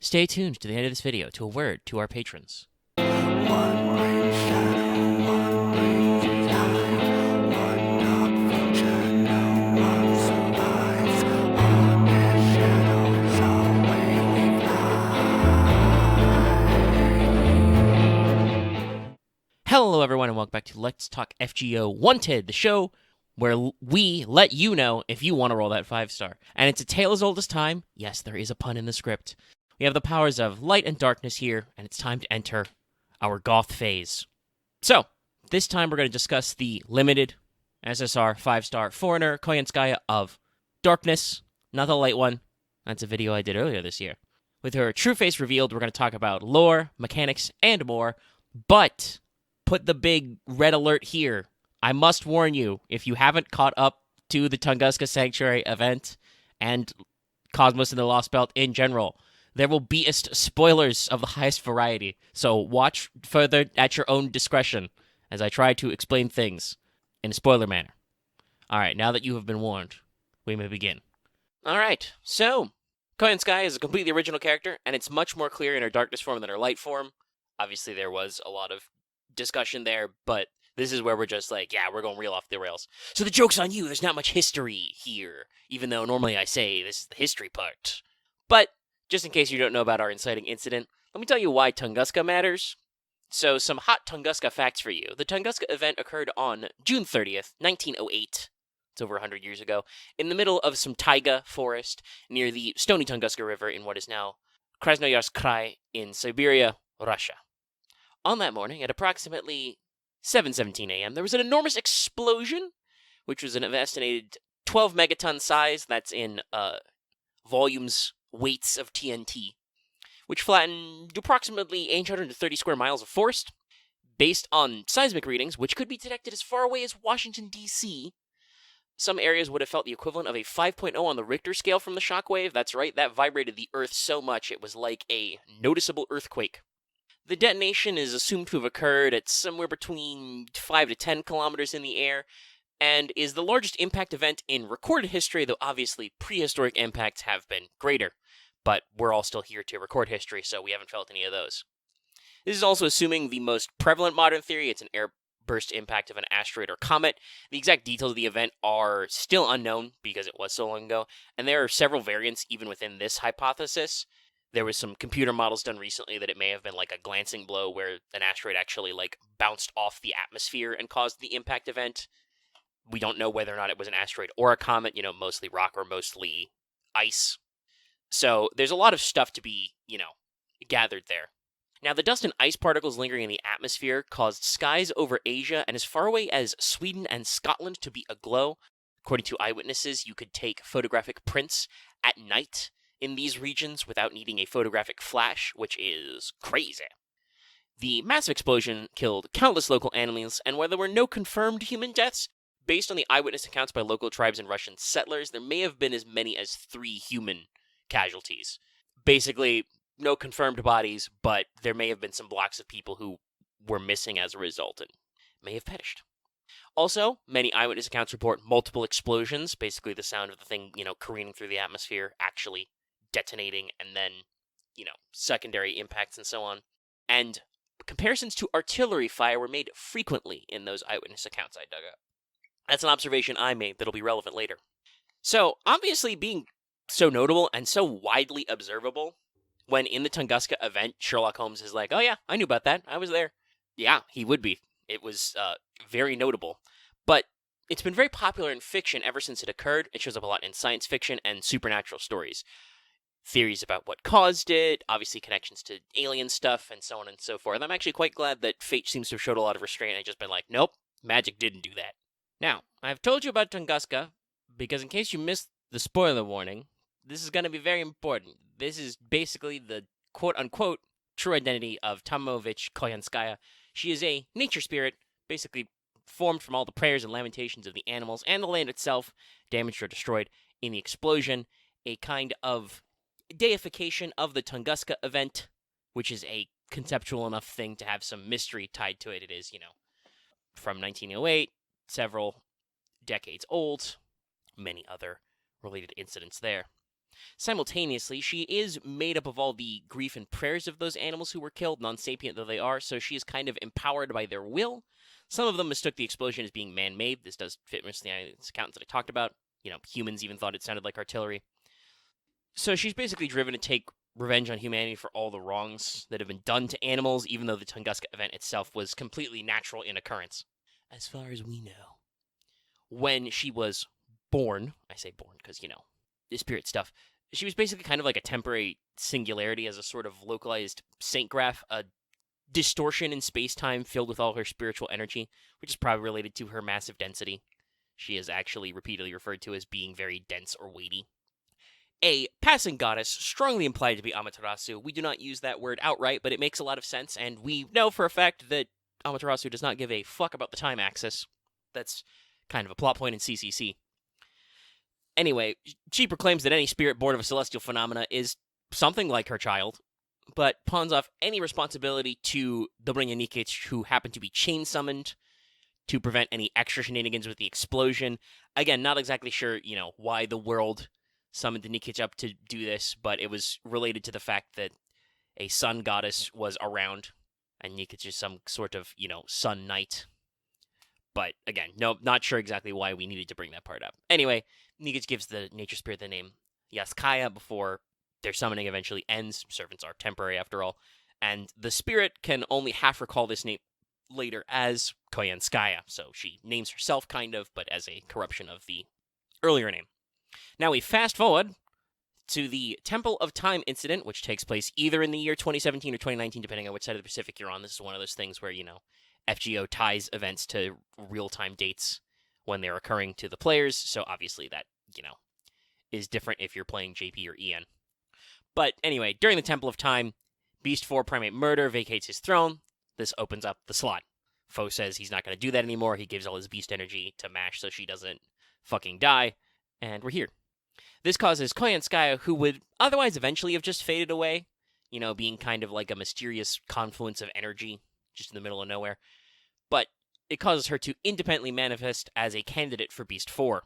Stay tuned to the end of this video to a word to our patrons. One brings shadow, one brings desire, one dark future, no one survives. On their shadows away we fly. Hello, everyone, and welcome back to Let's Talk FGO Wanted, the show where we let you know if you want to roll that 5-star. And it's a tale as old as time. Yes, there is a pun in the script. We have the powers of light and darkness here, and it's time to enter our goth phase. So, this time we're going to discuss the limited SSR 5-star foreigner Koyanskaya of Darkness, not the light one. That's a video I did earlier this year. With her true face revealed, we're going to talk about lore, mechanics, and more. But put the big red alert here. I must warn you, if you haven't caught up to the Tunguska Sanctuary event and Cosmos and the Lost Belt in general, there will be spoilers of the highest variety, so watch further at your own discretion as I try to explain things in a spoiler manner. Alright, now that you have been warned, we may begin. Alright, so, Koyanskaya is a completely original character, and it's much more clear in her darkness form than her light form. Obviously, there was a lot of discussion there, but this is where we're just like, yeah, we're going real off the rails. So the joke's on you, there's not much history here, even though normally I say this is the history part. But just in case you don't know about our inciting incident, let me tell you why Tunguska matters. So, some hot Tunguska facts for you. The Tunguska event occurred on June 30th, 1908. It's over 100 years ago, in the middle of some taiga forest near the Stony Tunguska River in what is now Krasnoyarsk Krai in Siberia, Russia. On that morning, at approximately 7:17 a.m., there was an enormous explosion, which was an estimated 12 megaton size. That's in volumes, weights of TNT, which flattened approximately 830 square miles of forest. Based on seismic readings, which could be detected as far away as Washington, D.C., some areas would have felt the equivalent of a 5.0 on the Richter scale from the shockwave. That's right, that vibrated the Earth so much it was like a noticeable earthquake. The detonation is assumed to have occurred at somewhere between 5 to 10 kilometers in the air, and is the largest impact event in recorded history, though obviously prehistoric impacts have been greater. But we're all still here to record history, so we haven't felt any of those. This is also assuming the most prevalent modern theory. It's an airburst impact of an asteroid or comet. The exact details of the event are still unknown because it was so long ago, and there are several variants even within this hypothesis. There was some computer models done recently that it may have been like a glancing blow where an asteroid actually like bounced off the atmosphere and caused the impact event. We don't know whether or not it was an asteroid or a comet, mostly rock or mostly ice. So there's a lot of stuff to be, gathered there. Now, the dust and ice particles lingering in the atmosphere caused skies over Asia and as far away as Sweden and Scotland to be aglow. According to eyewitnesses, you could take photographic prints at night in these regions without needing a photographic flash, which is crazy. The massive explosion killed countless local animals, and while there were no confirmed human deaths, based on the eyewitness accounts by local tribes and Russian settlers, there may have been as many as 3 human casualties. Basically, no confirmed bodies, but there may have been some blocks of people who were missing as a result and may have perished. Also, many eyewitness accounts report multiple explosions, basically the sound of the thing, careening through the atmosphere, actually detonating, and then, secondary impacts and so on. And comparisons to artillery fire were made frequently in those eyewitness accounts I dug up. That's an observation I made that'll be relevant later. So, obviously being so notable and so widely observable, when in the Tunguska event, Sherlock Holmes is like, oh yeah, I knew about that, I was there. Yeah, he would be. It was very notable. But it's been very popular in fiction ever since it occurred. It shows up a lot in science fiction and supernatural stories. Theories about what caused it, obviously connections to alien stuff, and so on and so forth. I'm actually quite glad that fate seems to have showed a lot of restraint and just been like, nope, magic didn't do that. Now, I've told you about Tunguska because in case you missed the spoiler warning, this is going to be very important. This is basically the quote-unquote true identity of Tamovich Koyanskaya. She is a nature spirit, basically formed from all the prayers and lamentations of the animals and the land itself, damaged or destroyed in the explosion, a kind of deification of the Tunguska event, which is a conceptual enough thing to have some mystery tied to it. It is, from 1908, several decades old, many other related incidents there. Simultaneously, she is made up of all the grief and prayers of those animals who were killed, non-sapient though they are, so she is kind of empowered by their will. Some of them mistook the explosion as being man-made. This does fit most of the accounts that I talked about. Humans even thought it sounded like artillery. So she's basically driven to take revenge on humanity for all the wrongs that have been done to animals, even though the Tunguska event itself was completely natural in occurrence. As far as we know. When she was born, I say born because, the spirit stuff, she was basically kind of like a temporary singularity as a sort of localized Saint graph, a distortion in space-time filled with all her spiritual energy, which is probably related to her massive density. She is actually repeatedly referred to as being very dense or weighty. A passing goddess, strongly implied to be Amaterasu. We do not use that word outright, but it makes a lot of sense, and we know for a fact that Amaterasu does not give a fuck about the time axis. That's kind of a plot point in CCC. Anyway, she proclaims that any spirit born of a celestial phenomena is something like her child, but pawns off any responsibility to the Dobryanikic who happen to be chain summoned to prevent any extra shenanigans with the explosion. Again, not exactly sure, why the world summoned the Nikic up to do this, but it was related to the fact that a sun goddess was around, and Nikic is some sort of, sun knight. But again, no, not sure exactly why we needed to bring that part up. Anyway, Nikic gives the nature spirit the name Yaskaya before their summoning eventually ends. Servants are temporary after all. And the spirit can only half recall this name later as Koyanskaya. So she names herself kind of, but as a corruption of the earlier name. Now we fast forward to the Temple of Time incident, which takes place either in the year 2017 or 2019, depending on which side of the Pacific you're on. This is one of those things where, FGO ties events to real-time dates when they're occurring to the players, so obviously that, is different if you're playing JP or EN. But anyway, during the Temple of Time, Beast 4 Primate Murder vacates his throne. This opens up the slot. Foe says he's not going to do that anymore. He gives all his beast energy to Mash so she doesn't fucking die, and we're here. This causes Koyanskaya, who would otherwise eventually have just faded away, being kind of like a mysterious confluence of energy just in the middle of nowhere. But it causes her to independently manifest as a candidate for Beast 4.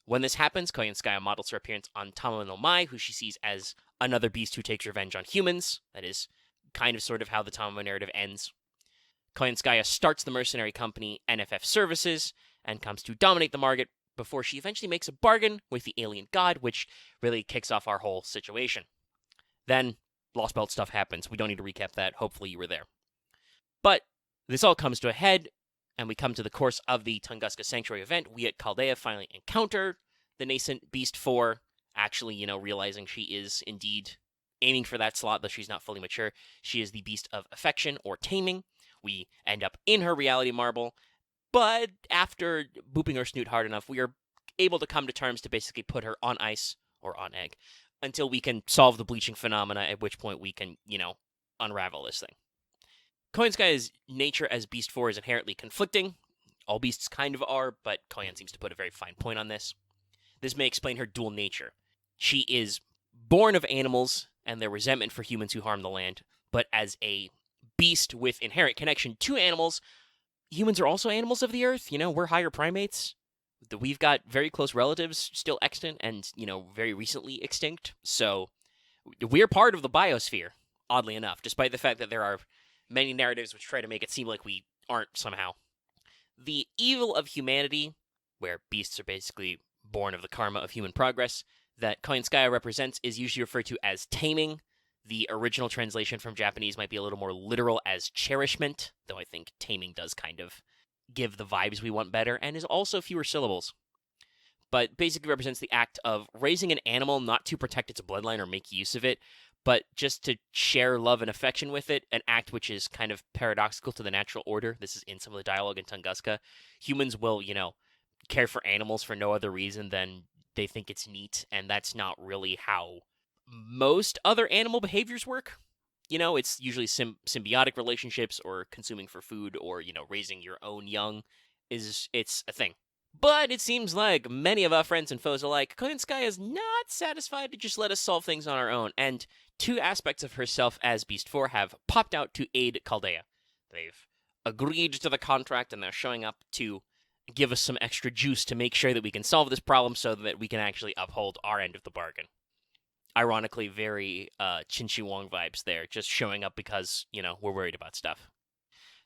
When this happens, Koyanskaya models her appearance on Tama no Mai, who she sees as another beast who takes revenge on humans. That is kind of sort of how the Tama narrative ends. Koyanskaya starts the mercenary company NFF Services and comes to dominate the market before she eventually makes a bargain with the alien god, which really kicks off our whole situation. Then, Lost Belt stuff happens. We don't need to recap that. Hopefully you were there. But this all comes to a head, and we come to the course of the Tunguska Sanctuary event. We at Chaldea finally encounter the nascent Beast 4, actually, realizing she is indeed aiming for that slot, though she's not fully mature. She is the Beast of Affection, or Taming. We end up in her reality marble, but after booping her snoot hard enough, we are able to come to terms to basically put her on ice, or on egg, until we can solve the bleaching phenomena, at which point we can, unravel this thing. Koyanskaya's nature as Beast 4 is inherently conflicting. All beasts kind of are, but Koyan seems to put a very fine point on this. This may explain her dual nature. She is born of animals and their resentment for humans who harm the land, but as a beast with inherent connection to animals, humans are also animals of the earth. We're higher primates. We've got very close relatives still extant and, very recently extinct. So we're part of the biosphere, oddly enough, despite the fact that there are many narratives which try to make it seem like we aren't somehow. The evil of humanity, where beasts are basically born of the karma of human progress, that Koyanskaya represents is usually referred to as taming. The original translation from Japanese might be a little more literal as cherishment, though I think taming does kind of give the vibes we want better, and is also fewer syllables. But basically represents the act of raising an animal not to protect its bloodline or make use of it, but just to share love and affection with it, an act which is kind of paradoxical to the natural order. This is in some of the dialogue in Tunguska. Humans will, care for animals for no other reason than they think it's neat, and that's not really how most other animal behaviors work. It's usually symbiotic relationships or consuming for food or, raising your own young it's a thing. But it seems like many of our friends and foes alike, Koyanskaya is not satisfied to just let us solve things on our own, and two aspects of herself as Beast 4 have popped out to aid Chaldea. They've agreed to the contract, and they're showing up to give us some extra juice to make sure that we can solve this problem so that we can actually uphold our end of the bargain. Ironically, very Qin Shi Huang vibes there, just showing up because, we're worried about stuff.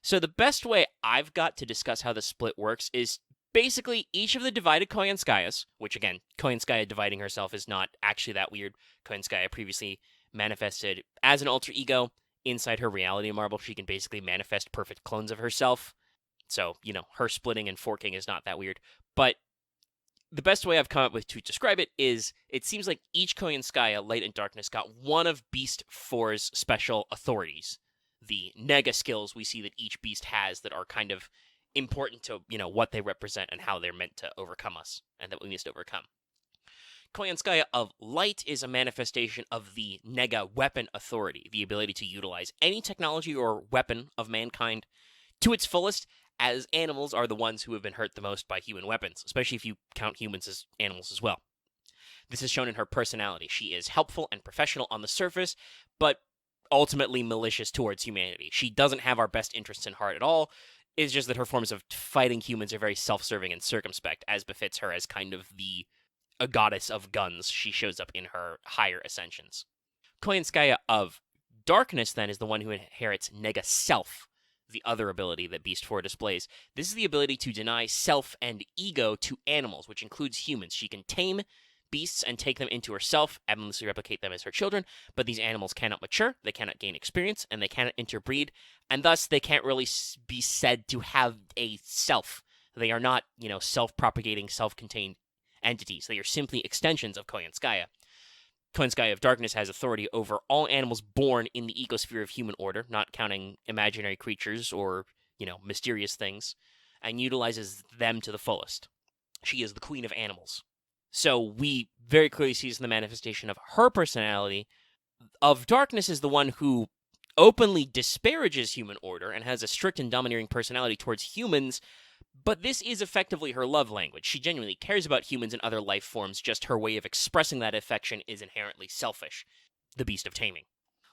So the best way I've got to discuss how the split works is basically each of the divided Koyanskayas, which again, Koyanskaya dividing herself is not actually that weird. Koyanskaya previously manifested as an alter ego inside her reality marble. She can basically manifest perfect clones of herself. So, her splitting and forking is not that weird. But the best way I've come up with to describe it is it seems like each Koyanskaya, Light and Darkness, got one of Beast 4's special authorities. The nega skills we see that each beast has that are kind of important to, what they represent and how they're meant to overcome us and that we must overcome. Koyanskaya of Light is a manifestation of the nega weapon authority, the ability to utilize any technology or weapon of mankind to its fullest, as animals are the ones who have been hurt the most by human weapons, especially if you count humans as animals as well. This is shown in her personality. She is helpful and professional on the surface, but ultimately malicious towards humanity. She doesn't have our best interests in heart at all. It's just that her forms of fighting humans are very self-serving and circumspect, as befits her as kind of a goddess of guns. She shows up in her higher ascensions. Koyanskaya of Darkness, then, is the one who inherits Nega Self, the other ability that Beast 4 displays. This is the ability to deny self and ego to animals, which includes humans. She can tame beasts and take them into herself, endlessly replicate them as her children, but these animals cannot mature, they cannot gain experience, and they cannot interbreed, and thus they can't really be said to have a self. They are not, self-propagating, self-contained entities. They are simply extensions of Koyanskaya. Koyanskaya of Darkness has authority over all animals born in the ecosphere of human order, not counting imaginary creatures or, mysterious things, and utilizes them to the fullest. She is the queen of animals. So we very clearly see this in the manifestation of her personality. Of Darkness is the one who openly disparages human order and has a strict and domineering personality towards humans, but this is effectively her love language. She genuinely cares about humans and other life forms, just her way of expressing that affection is inherently selfish. The Beast of Taming.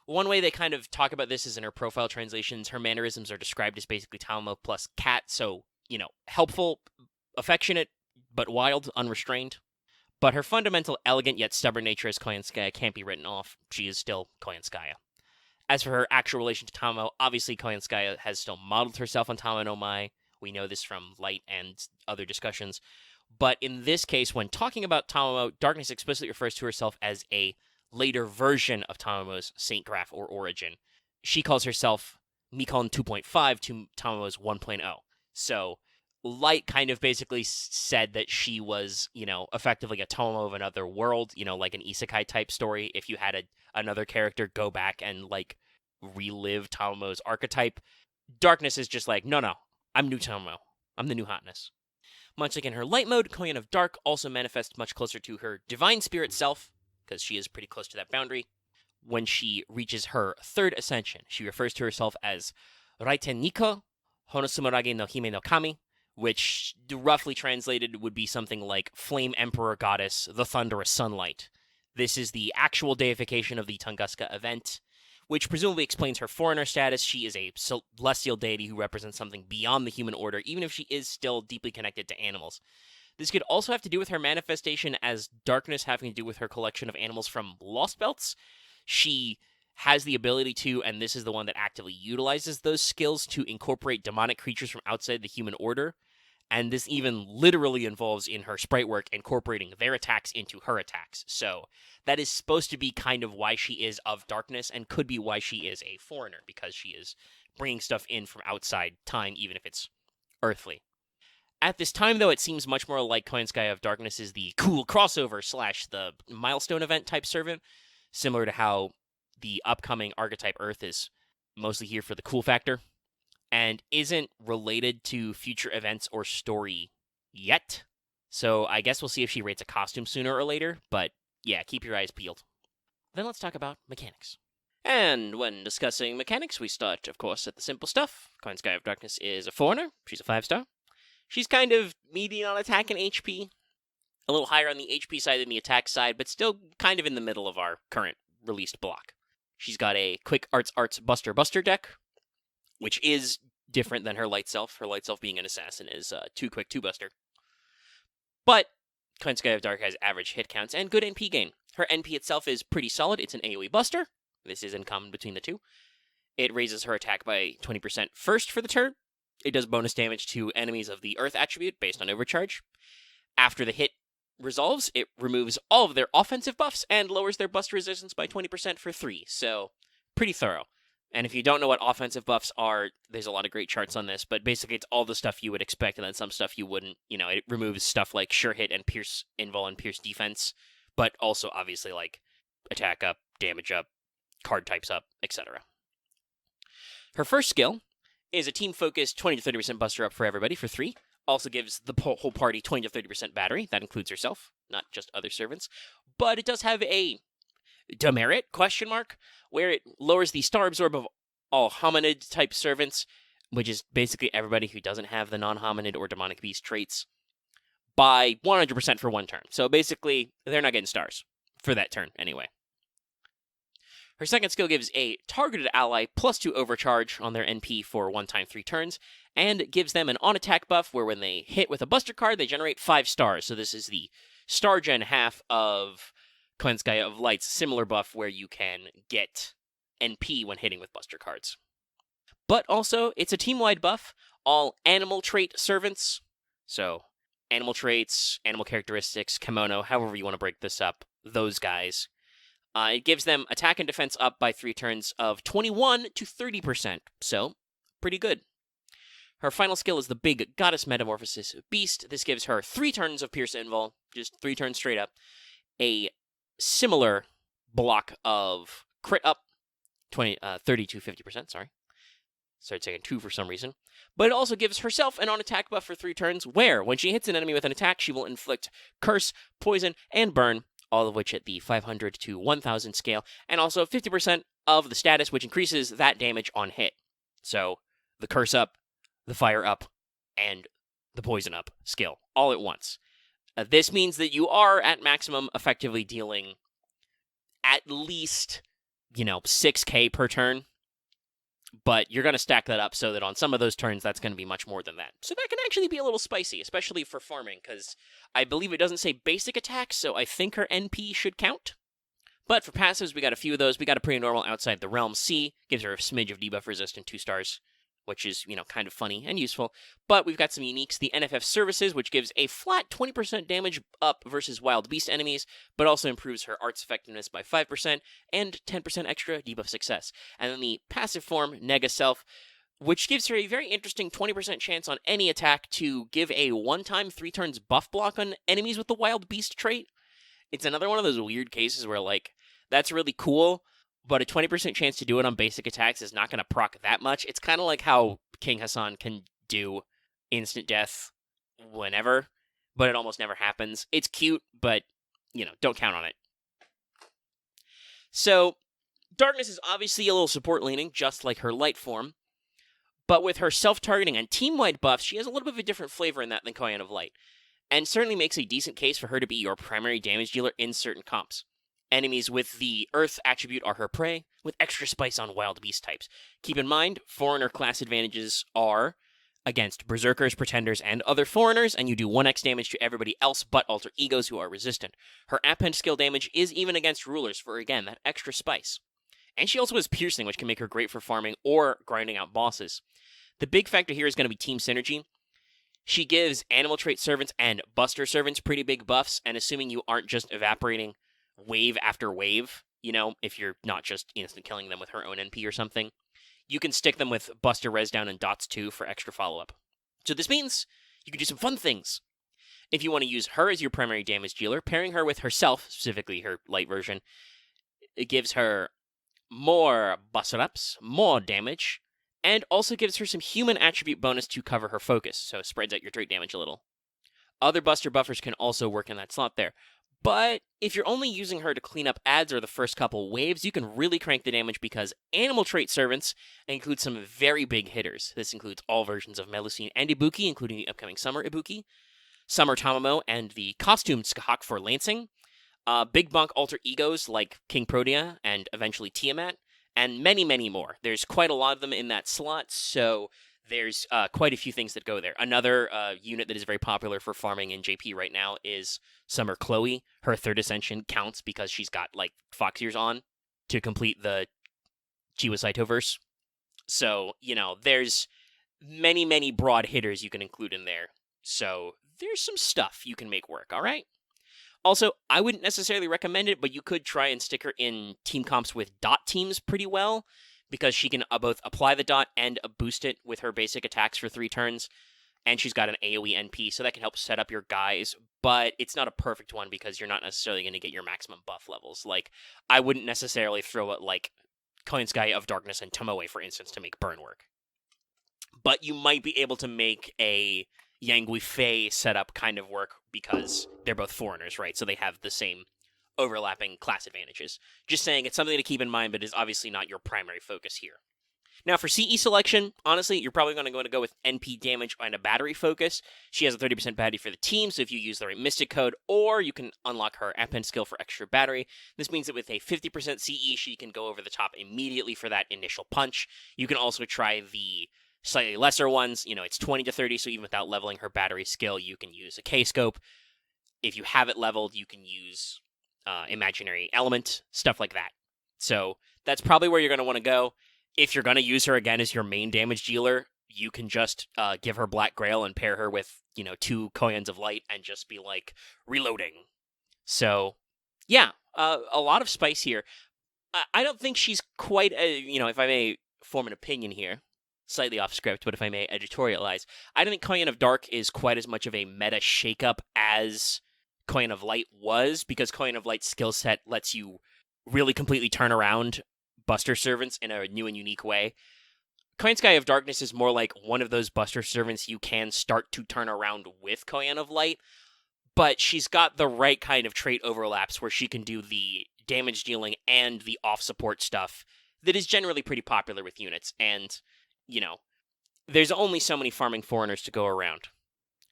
One way they kind of talk about this is in her profile translations. Her mannerisms are described as basically Talmo plus cat, so, helpful, affectionate, but wild, unrestrained. But her fundamental, elegant yet stubborn nature as Koyanskaya can't be written off. She is still Koyanskaya. As for her actual relation to Talmo, obviously Koyanskaya has still modeled herself on Talmo no Mai. We know this from Light and other discussions. But in this case, when talking about Talmo, Darkness explicitly refers to herself as a later version of Talmo's Saint Graph or origin. She calls herself Mikon 2.5 to Talmo's 1.0. So Light kind of basically said that she was, effectively a Talmo of another world, like an isekai type story. If you had another character go back and, relive Talmo's archetype, Darkness is just like, no, I'm new Talmo. I'm the new hotness. Much like in her light mode, Koyan of Dark also manifests much closer to her divine spirit self, because she is pretty close to that boundary. When she reaches her third ascension, she refers to herself as Raiten Niko, Honosumurage no Hime no Kami, which roughly translated would be something like Flame Emperor Goddess, the Thunderous Sunlight. This is the actual deification of the Tunguska event, which presumably explains her foreigner status. She is a celestial deity who represents something beyond the human order, even if she is still deeply connected to animals. This could also have to do with her manifestation as Darkness having to do with her collection of animals from Lost Belts. She has the ability to, and this is the one that actively utilizes those skills, to incorporate demonic creatures from outside the human order. And this even literally involves in her sprite work incorporating their attacks into her attacks. So that is supposed to be kind of why she is of Darkness, and could be why she is a foreigner, because she is bringing stuff in from outside time, even if it's earthly. At this time, though, it seems much more like Koyanskaya of Darkness is the cool crossover / the milestone event type servant, similar to how the upcoming archetype Earth is mostly here for the cool factor, and isn't related to future events or story yet. So I guess we'll see if she rates a costume sooner or later, but yeah, keep your eyes peeled. Then let's talk about mechanics. And when discussing mechanics, we start, of course, at the simple stuff. Koyanskaya of Darkness is a foreigner. She's a 5-star. She's kind of median on attack and HP, a little higher on the HP side than the attack side, but still kind of in the middle of our current released block. She's got a quick Arts Buster deck, which is different than her light self. Her light self, being an assassin, is 2 quick 2 buster. But Koyanskaya of Dark has average hit counts and good NP gain. Her NP itself is pretty solid. It's an AoE buster. This is in common between the two. It raises her attack by 20% first for the turn. It does bonus damage to enemies of the Earth attribute based on overcharge. After the hit resolves, it removes all of their offensive buffs and lowers their buster resistance by 20% for 3. So, pretty thorough. And if you don't know what offensive buffs are, there's a lot of great charts on this, but basically it's all the stuff you would expect and then some stuff you wouldn't. It removes stuff like sure hit and pierce invul and pierce defense, but also obviously like attack up, damage up, card types up, etc. Her first skill is a team-focused 20 to 30% buster up for everybody for 3. Also gives the whole party 20 to 30% battery. That includes herself, not just other servants. But it does have a demerit, ? Where it lowers the star absorb of all hominid-type servants, which is basically everybody who doesn't have the non-hominid or demonic beast traits, by 100% for 1 turn. So basically, they're not getting stars for that turn anyway. Her second skill gives a targeted ally +2 overcharge on their NP for 1 time 3 turns, and gives them an on-attack buff where when they hit with a buster card, they generate 5 stars. So this is the star gen half of Koyanskaya of Light's similar buff where you can get NP when hitting with buster cards. But also, it's a team-wide buff. All animal trait servants, so animal traits, animal characteristics, kimono, however you want to break this up, those guys. It gives them attack and defense up by 3 turns of 21 to 30%, so pretty good. Her final skill is the Big Goddess Metamorphosis Beast. This gives her 3 turns of Pierce Invul, just 3 turns straight up. A similar block of crit up, 30 to 50%, sorry. Started saying 2 for some reason. But it also gives herself an on-attack buff for 3 turns, where when she hits an enemy with an attack, she will inflict curse, poison, and burn, all of which at the 500 to 1000 scale, and also 50% of the status, which increases that damage on hit. So, the curse up, the fire up, and the poison up skill, all at once. This means that you are, at maximum, effectively dealing at least, 6k per turn, but you're going to stack that up so that on some of those turns, that's going to be much more than that. So that can actually be a little spicy, especially for farming, because I believe it doesn't say basic attacks, so I think her NP should count. But for passives, we got a few of those. We got a pretty normal Outside the Realm C, gives her a smidge of debuff resistant 2 stars, which is, kind of funny and useful. But we've got some uniques. The NFF Services, which gives a flat 20% damage up versus Wild Beast enemies, but also improves her arts effectiveness by 5% and 10% extra debuff success. And then the passive form, Nega Self, which gives her a very interesting 20% chance on any attack to give a 1-time 3 turns buff block on enemies with the Wild Beast trait. It's another one of those weird cases where, that's really cool, but a 20% chance to do it on basic attacks is not going to proc that much. It's kind of like how King Hassan can do instant death whenever, but it almost never happens. It's cute, but, don't count on it. So, Darkness is obviously a little support leaning, just like her light form, but with her self-targeting and team-wide buffs, she has a little bit of a different flavor in that than Koyan of Light, and certainly makes a decent case for her to be your primary damage dealer in certain comps. Enemies with the Earth attribute are her prey, with extra spice on Wild Beast types. Keep in mind, Foreigner class advantages are against Berserkers, Pretenders, and other Foreigners, and you do 1x damage to everybody else but Alter Egos who are resistant. Her append skill damage is even against Rulers for, again, that extra spice. And she also has Piercing, which can make her great for farming or grinding out bosses. The big factor here is going to be team synergy. She gives Animal Trait Servants and Buster Servants pretty big buffs, and assuming you aren't just evaporating wave after wave, if you're not just instant killing them with her own NP or something, you can stick them with Buster Res Down and Dots 2 for extra follow-up. So this means you can do some fun things. If you want to use her as your primary damage dealer, pairing her with herself, specifically her light version, it gives her more Buster Ups, more damage, and also gives her some human attribute bonus to cover her focus, so it spreads out your trait damage a little. Other Buster buffers can also work in that slot there. But if you're only using her to clean up ads or the first couple waves, you can really crank the damage because Animal Trait Servants include some very big hitters. This includes all versions of Melusine and Ibuki, including the upcoming Summer Ibuki, Summer Tamamo, and the costumed Skahak for Lancing, big bunk alter egos like King Protea and eventually Tiamat, and many, many more. There's quite a lot of them in that slot, so there's quite a few things that go there. Another unit that is very popular for farming in JP right now is Summer Chloe. Her third ascension counts because she's got like fox ears on to complete the Chiwa Saitoverse. So, there's many, many broad hitters you can include in there. So there's some stuff you can make work, all right? Also, I wouldn't necessarily recommend it, but you could try and stick her in team comps with dot teams pretty well, because she can both apply the dot and boost it with her basic attacks for 3 turns, and she's got an AoE NP, so that can help set up your guys, but it's not a perfect one because you're not necessarily going to get your maximum buff levels. Like, I wouldn't necessarily throw it like Koyanskaya of Darkness and Tomoe, for instance, to make burn work. But you might be able to make a Yang Fei setup kind of work because they're both foreigners, right? So they have the same overlapping class advantages. Just saying, it's something to keep in mind, but is obviously not your primary focus here. Now, for CE selection, honestly, you're probably going to go with NP damage and a battery focus. She has a 30% battery for the team, so if you use the right Mystic Code, or you can unlock her Appen skill for extra battery. This means that with a 50% CE, she can go over the top immediately for that initial punch. You can also try the slightly lesser ones. It's 20 to 30, so even without leveling her battery skill, you can use a K-scope. If you have it leveled, you can use imaginary element, stuff like that. So that's probably where you're going to want to go. If you're going to use her again as your main damage dealer, you can just give her Black Grail and pair her with, 2 Koyans of Light and just be like, reloading. So, yeah, a lot of spice here. I don't think she's quite, if I may form an opinion here, slightly off script, but if I may editorialize, I don't think Koyan of Dark is quite as much of a meta shakeup as Koyan of Light was, because Koyan of Light's skill set lets you really completely turn around Buster Servants in a new and unique way. Koyanskaya of Darkness is more like one of those Buster Servants you can start to turn around with Koyan of Light, but she's got the right kind of trait overlaps where she can do the damage dealing and the off-support stuff that is generally pretty popular with units, and, there's only so many farming foreigners to go around.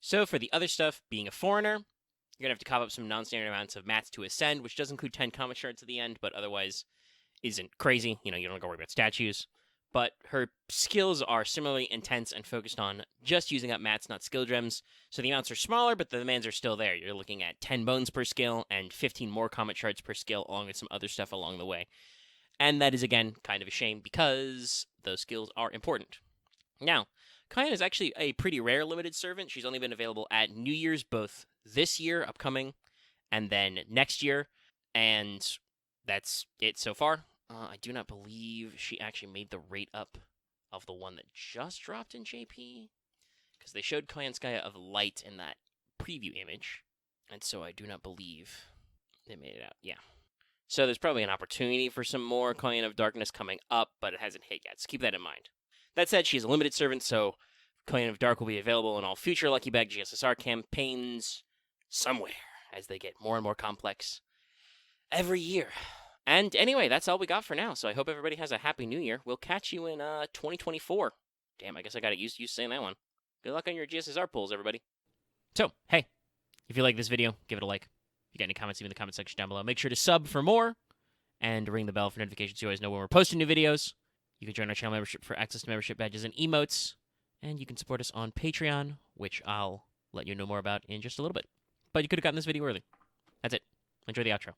So for the other stuff, being a foreigner, you're going to have to cop up some non-standard amounts of mats to ascend, which does include 10 comet shards at the end, but otherwise isn't crazy. You don't have to worry about statues. But her skills are similarly intense and focused on just using up mats, not skill gems. So the amounts are smaller, but the demands are still there. You're looking at 10 bones per skill and 15 more comet shards per skill, along with some other stuff along the way. And that is, again, kind of a shame because those skills are important. Now, Kyan is actually a pretty rare limited servant. She's only been available at New Year's, both this year, upcoming, and then next year. And that's it so far. I do not believe she actually made the rate up of the one that just dropped in JP, because they showed Koyanskaya of Light in that preview image, and so I do not believe they made it out. Yeah. So there's probably an opportunity for some more Koyan of Darkness coming up, but it hasn't hit yet, so keep that in mind. That said, she's a limited servant, so Koyan of Dark will be available in all future Lucky Bag GSSR campaigns somewhere, as they get more and more complex every year. And anyway, that's all we got for now, so I hope everybody has a happy new year. We'll catch you in 2024. Damn, I guess I got used to saying that one. Good luck on your GSSR pulls, everybody. So, hey, if you like this video, give it a like. If you got any comments, leave in the comment section down below. Make sure to sub for more, and ring the bell for notifications so you always know when we're posting new videos. You can join our channel membership for access to membership badges and emotes, and you can support us on Patreon, which I'll let you know more about in just a little bit. But you could have gotten this video early. That's it. Enjoy the outro.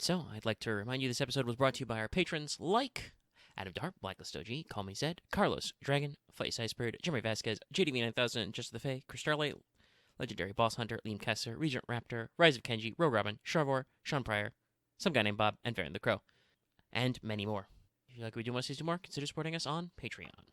So, I'd like to remind you this episode was brought to you by our patrons like Adam Dart, Blacklist OG, Call Me Zed, Carlos, Dragon, Fight Size Bird, Jeremy Vasquez, JDV9000, Just the Fae, Chris Starlight, Legendary Boss Hunter, Liam Kessler, Regent Raptor, Rise of Kenji, Rogue Robin, Sharvor, Sean Pryor, some guy named Bob, and Varen the Crow, and many more. If you like what we do want to see more, consider supporting us on Patreon.